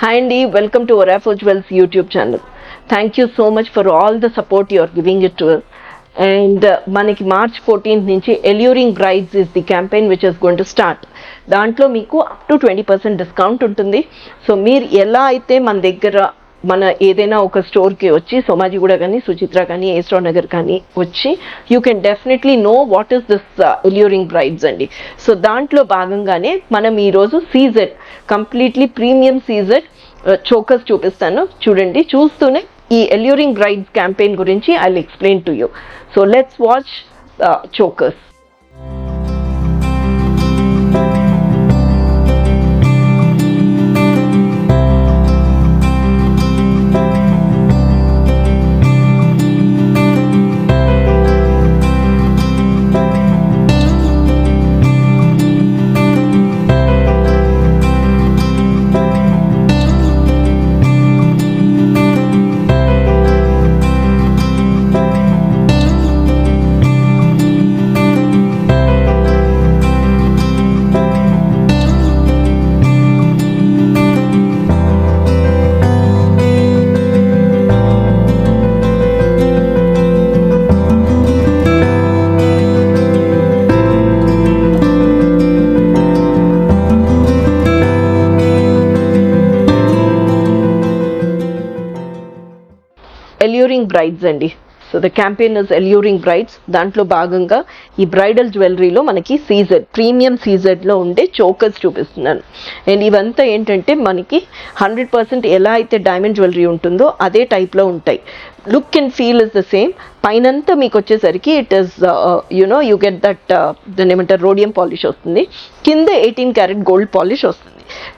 Hi Andy, welcome to Orafor Jewels YouTube channel. Thank you so much for all the support you are giving it to us. And మనకి March 14th నుంచి Alluring Brides is the campaign which is going to start. దాంట్లో మీకు up to 20% discount ఉంటుంది. So మీరు ఎలా అయితే మన ఏదైనా ఒక స్టోర్కి వచ్చి సోమాజిగూడ కానీ సుచిత్ర కానీ ఏస్ట్రో నగర్ కానీ వచ్చి you can definitely know what is this alluring brides అండి. సో దాంట్లో భాగంగానే మనం ఈరోజు CZ completely premium CZ chokers చూపిస్తాను. చూడండి, చూస్తూనే ఈ ఎల్యూరింగ్ బ్రైడ్స్ క్యాంపెయిన్ గురించి I will explain to you. So let's watch chokers. Alluring brides అండి. So the campaign is alluring brides. దాంట్లో భాగంగా ఈ బ్రైడల్ జ్యువెలరీలో మనకి సీజెడ్ ప్రీమియం సీజెడ్లో ఉండే చోకర్స్ చూపిస్తున్నాను. అండ్ ఇవంతా ఏంటంటే మనకి 100% ఎలా అయితే డైమండ్ జ్యువెలరీ ఉంటుందో అదే టైప్లో ఉంటాయి. Look and feel is the same. పైనంతా మీకు వచ్చేసరికి it is you get that దాన్ని ఏమంటారు, రోడియం పాలిష్ వస్తుంది. కింద 18 క్యారెట్ గోల్డ్ పాలిష్ వస్తుంది.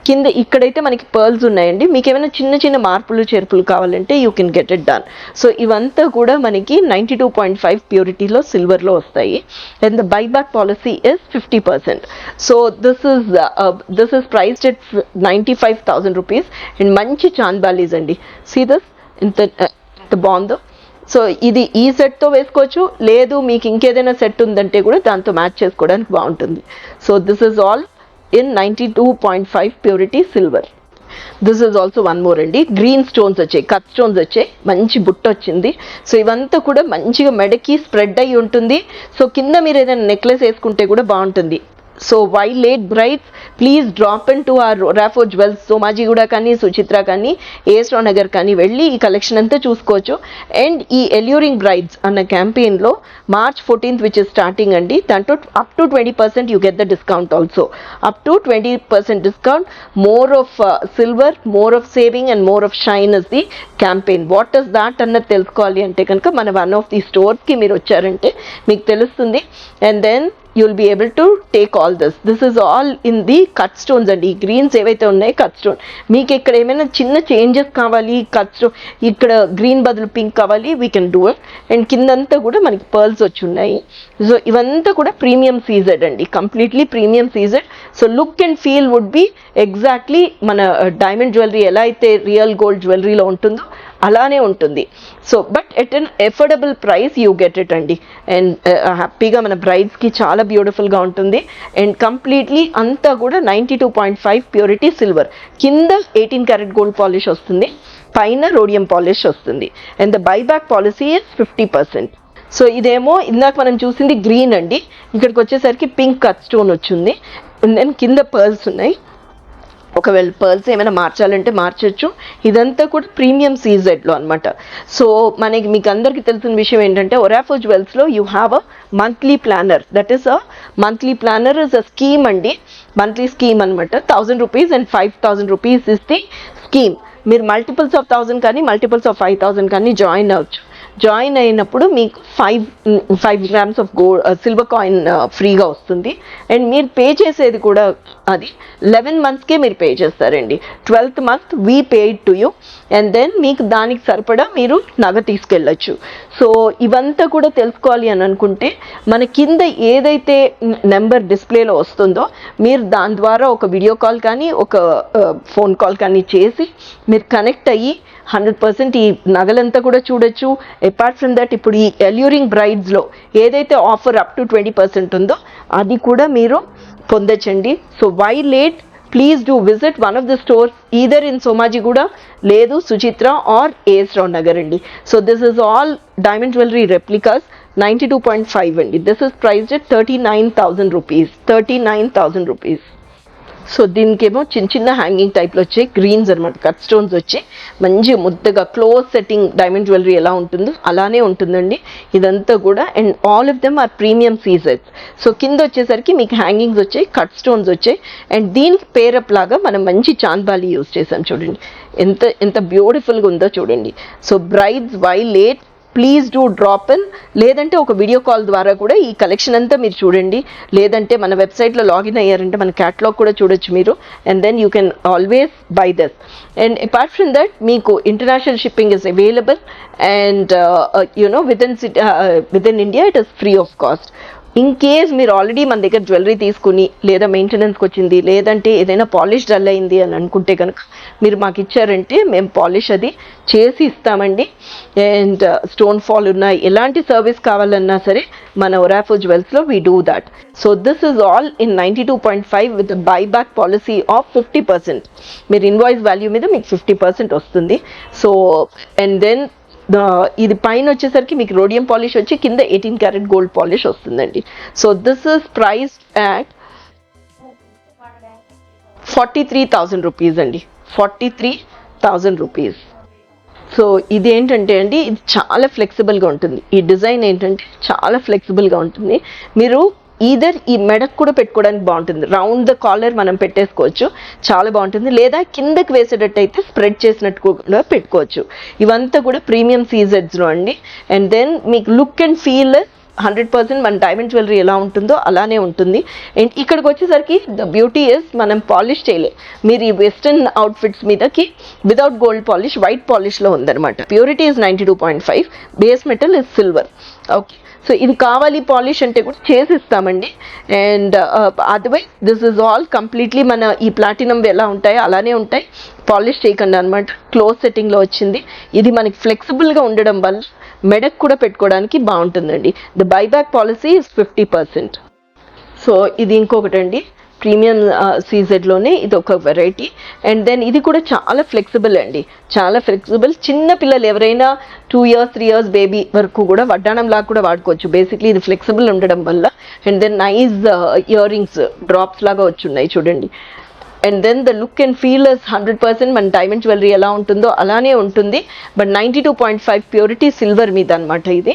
కింద ఇక్కడైతే మనకి పర్ల్స్ ఉన్నాయండి. మీకు ఏమైనా చిన్న చిన్న మార్పులు చేర్పులు కావాలంటే you can get it done. So ఇవంతా కూడా మనకి 92.5 ప్యూరిటీలో సిల్వర్లో వస్తాయి. And the buyback policy is 50%. So this is priced at 95,000 rupees. And మంచి చాంద్బాలీస్ అండి. సీ దిస్ ఇంత బాగుందో. సో ఇది ఈ సెట్తో వేసుకోవచ్చు, లేదు మీకు ఇంకేదైనా సెట్ ఉందంటే కూడా దాంతో మ్యాచ్ చేసుకోవడానికి బాగుంటుంది. So this is all in 92.5 purity silver. This is also one more అండి. గ్రీన్ స్టోన్స్ వచ్చాయి, కట్ స్టోన్స్ వచ్చాయి, మంచి బుట్ట వచ్చింది. సో ఇవంతా కూడా మంచిగా మెడకి స్ప్రెడ్ అయ్యి ఉంటుంది. సో కింద మీరు ఏదైనా నెక్లెస్ వేసుకుంటే కూడా బాగుంటుంది. So why late brides, please drop in to our Orafor Jewels Somajiguda కానీ సుచిత్ర కానీ ఏస్ట్రో నగర్ కానీ వెళ్ళి ఈ కలెక్షన్ అంతా చూసుకోవచ్చు. అండ్ ఈ ఎల్యూరింగ్ బ్రైడ్స్ అన్న క్యాంపెయిన్లో March 14th which is starting అండి. దాంట్లో up to 20% you get the discount also. Up to 20% discount, more of silver, more of saving and more of shine is the campaign. What is that అన్నది తెలుసుకోవాలి అంటే కనుక మన one of the స్టోర్స్కి మీరు వచ్చారంటే మీకు తెలుస్తుంది. And then you'll be able to take all this. This is all in the cut stones అండి. ఈ గ్రీన్స్ ఏవైతే ఉన్నాయో కట్ స్టోన్. మీకు ఇక్కడ ఏమైనా చిన్న చేంజెస్ కావాలి, కట్ స్టోన్ ఇక్కడ గ్రీన్ బదులు పింక్ కావాలి, we can do it. And కిందంతా కూడా మనకి పర్ల్స్ వచ్చి ఉన్నాయి. సో ఇవంతా కూడా ప్రీమియం సీజెడ్ అండి, completely premium CZ. So look and feel would be exactly మన డైమండ్ జ్యువెలరీ ఎలా అయితే రియల్ గోల్డ్ జ్యువెలరీలో ఉంటుందో అలానే ఉంటుంది. So but at an affordable price you get it అండి. అండ్ హ్యాపీగా మన బ్రైడ్స్కి చాలా బ్యూటిఫుల్గా ఉంటుంది. అండ్ కంప్లీట్లీ అంతా కూడా 92.5 ప్యూరిటీ సిల్వర్. కింద 18 క్యారెట్ గోల్డ్ పాలిష్ వస్తుంది, పైన రోడియం పాలిష్ వస్తుంది. And the buyback policy is 50%. So ఇదేమో ఇందాక మనం చూసింది గ్రీన్ అండి. ఇక్కడికి వచ్చేసరికి పింక్ కట్ స్టోన్ వచ్చింది. దెన్ కింద పర్ల్స్ ఉన్నాయి. ఒకవేళ పర్ల్స్ ఏమైనా మార్చాలంటే మార్చచ్చు. ఇదంతా కూడా ప్రీమియం సీజెడ్లో అనమాట. సో మీకు అందరికీ తెలిసిన విషయం ఏంటంటే Orafor Jewelsలో you have a monthly planner. That is a monthly planner is a scheme అండి. మంత్లీ స్కీమ్ అనమాట. 1000 rupees and 5000 rupees is the scheme. మీరు మల్టిపుల్స్ ఆఫ్ 1000 కానీ మల్టిపుల్స్ ఆఫ్ 5000 కానీ జాయిన్ అవ్వచ్చు. జాయిన్ అయినప్పుడు మీకు 5 grams of gold silver coin ఫ్రీగా వస్తుంది. అండ్ మీరు పే చేసేది కూడా అది 11 monthsకే మీరు పే చేస్తారండి. 12th month we paid to you. And then మీకు దానికి సరిపడా మీరు నగ తీసుకెళ్ళచ్చు. సో ఇవంతా కూడా తెలుసుకోవాలి అని అనుకుంటే మన కింద ఏదైతే నెంబర్ డిస్ప్లేలో వస్తుందో మీరు దాని ద్వారా ఒక వీడియో కాల్ కానీ ఒక ఫోన్ కాల్ కానీ చేసి మీరు కనెక్ట్ అయ్యి 100% ఈ నగలంతా కూడా చూడొచ్చు. అపార్ట్ ఫ్రమ్ దట్ ఇప్పుడు ఈ ఎల్యూరింగ్ బ్రైడ్స్లో ఏదైతే ఆఫర్ అప్ టు 20% ఉందో అది కూడా మీరు పొందొచ్చండి. So why late, please do visit one of the stores either in Somajiguda లేదు సుచిత్ర ఆర్ ఏఎస్ రావు నగర్ అండి. So this is all diamond jewellery replicas 92.5 అండి. This is priced at 39,000 rupees. 39,000 rupees. So దీనికేమో చిన్న చిన్న హ్యాంగింగ్ టైప్లో వచ్చాయి, గ్రీన్స్ అనమాట, కట్ స్టోన్స్ వచ్చి మంచి ముద్దగా క్లోజ్ సెట్టింగ్ డైమండ్ జ్యువెలరీ ఎలా ఉంటుందో అలానే ఉంటుందండి ఇదంతా కూడా. And all of them are premium సీజెట్స్. సో కింద వచ్చేసరికి మీకు హ్యాంగింగ్స్ వచ్చాయి, కట్ స్టోన్స్ వచ్చాయి. అండ్ దీనికి పేరప్ లాగా మనం మంచి చాంద్బాలి యూజ్ చేసాం చూడండి, ఎంత ఎంత బ్యూటిఫుల్గా ఉందో చూడండి. So brides why late, please do drop in, లేదంటే ఒక వీడియో కాల్ ద్వారా కూడా ఈ కలెక్షన్ అంతా మీరు చూడండి, లేదంటే మన వెబ్సైట్లో లాగిన్ అయ్యారంటే మన క్యాటలాగ్ కూడా చూడొచ్చు మీరు. And then you can always buy this. And apart from that మీకు international shipping is available and within India it is free of cost. In case మీరు ఆల్రెడీ మన దగ్గర జ్యువెలరీ తీసుకుని లేదా మెయింటెనెన్స్కి వచ్చింది లేదంటే ఏదైనా పాలిష్ డల్ అయింది అని అనుకుంటే కనుక మీరు మాకు ఇచ్చారంటే మేము పాలిష్ అది చేసి ఇస్తామండి. అండ్ స్టోన్ ఫాల్ ఉన్న ఎలాంటి సర్వీస్ కావాలన్నా సరే మన ఒరాఫో జ్యువెల్స్లో we do that. So this is all in 92.5 with buy back policy of 50%. మీరు ఇన్వాయిస్ వాల్యూ మీద మీకు 50% వస్తుంది. సో అండ్ దెన్ ఇది పైన వచ్చేసరికి మీకు రోడియం పాలిష్ వచ్చి కింద 18 క్యారెట్ గోల్డ్ పాలిష్ వస్తుందండి. So this is priced at 43,000 rupees అండి. 43,000 రూపీస్. సో ఇది ఏంటంటే అండి ఇది చాలా ఫ్లెక్సిబుల్గా ఉంటుంది. ఈ డిజైన్ ఏంటంటే చాలా ఫ్లెక్సిబుల్గా ఉంటుంది. మీరు ఈదర్ ఈ మెడకు కూడా పెట్టుకోవడానికి బాగుంటుంది, రౌండ్ ద కాలర్ మనం పెట్టేసుకోవచ్చు, చాలా బాగుంటుంది. లేదా కిందకి వేసేటట్టు అయితే స్ప్రెడ్ చేసినట్టు కూడా పెట్టుకోవచ్చు. ఇవంతా కూడా ప్రీమియం సీజెడ్స్లో అండి. అండ్ దెన్ మీకు లుక్ అండ్ ఫీల్ 100% మన డైమండ్ జ్యువెలరీ ఎలా ఉంటుందో అలానే ఉంటుంది. అండ్ ఇక్కడికి వచ్చేసరికి ద బ్యూటీ ఇస్ మనం పాలిష్ చేయలే. మీరు ఈ వెస్టర్న్ అవుట్ఫిట్స్ మీదకి వితౌట్ గోల్డ్ పాలిష్ వైట్ పాలిష్లో ఉందన్నమాట. Purity is 92.5, base metal is silver. Okay, so ఇది కావాలి పాలిష్ అంటే కూడా చేసిస్తామండి. And otherwise this is all completely మన ఈ ప్లాటినం ఎలా ఉంటాయో అలానే ఉంటాయి, పాలిష్ చేయకుండా అనమాట. క్లోజ్ సెట్టింగ్లో వచ్చింది. ఇది మనకి ఫ్లెక్సిబుల్గా ఉండడం వల్ల మెడక్ కూడా పెట్టుకోవడానికి బాగుంటుందండి. The buyback policy is 50%. So ఇది ఇంకొకటండి, ప్రీమియం సీజెడ్లోనే ఇది ఒక వెరైటీ. అండ్ దెన్ ఇది కూడా చాలా ఫ్లెక్సిబుల్ అండి, చాలా ఫ్లెక్సిబుల్. చిన్న పిల్లలు ఎవరైనా 2 years 3 years బేబీ వరకు కూడా వడ్డానం లాగా కూడా వాడుకోవచ్చు. బేసిక్లీ ఇది ఫ్లెక్సిబుల్ ఉండడం వల్ల. And then nice ear rings drops లాగా వచ్చున్నాయి చూడండి. And then the look and feel is 100% మన డైమండ్ జ్యువెలరీ ఎలా ఉంటుందో అలానే ఉంటుంది. బట్ 92.5 ప్యూరిటీ సిల్వర్ మీద అనమాట ఇది.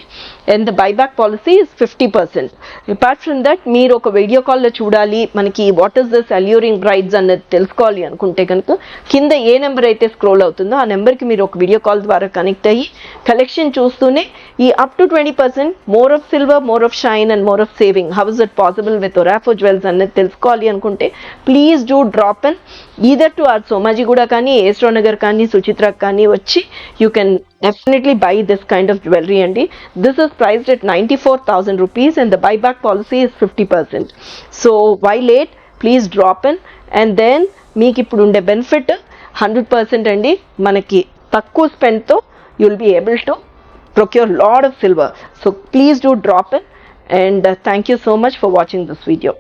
And the buyback policy is 50%. Apart from that మీరు ఒక వీడియో కాల్లో చూడాలి, మనకి what is this alluring brides అన్నది తెలుసుకోవాలి అనుకుంటే కనుక కింద ఏ నెంబర్ అయితే స్క్రోల్ అవుతుందో ఆ నెంబర్కి మీరు ఒక వీడియో కాల్ ద్వారా కనెక్ట్ అయ్యి కలెక్షన్ చూస్తూనే ఈ up to 20% more of silver, more of shine and more of saving, how is it possible with Orafo jewels అన్నది తెలుసుకోవాలి అనుకుంటే please do drop in either to or Somajiguda కానీ ఏఎస్ రావు నగర్ కానీ సుచిత్ర కానీ వచ్చి you can definitely buy this kind of jewelry అండి. This is priced at 94,000 rupees and the buyback policy is 50%. So why late? Please drop in. And then మీకు ఇప్పుడు ఉండే benefit 100% అండి. మనకి తక్కువ స్పెండ్తో you will be able to procure lot of silver. So please do drop in and thank you so much for watching this video.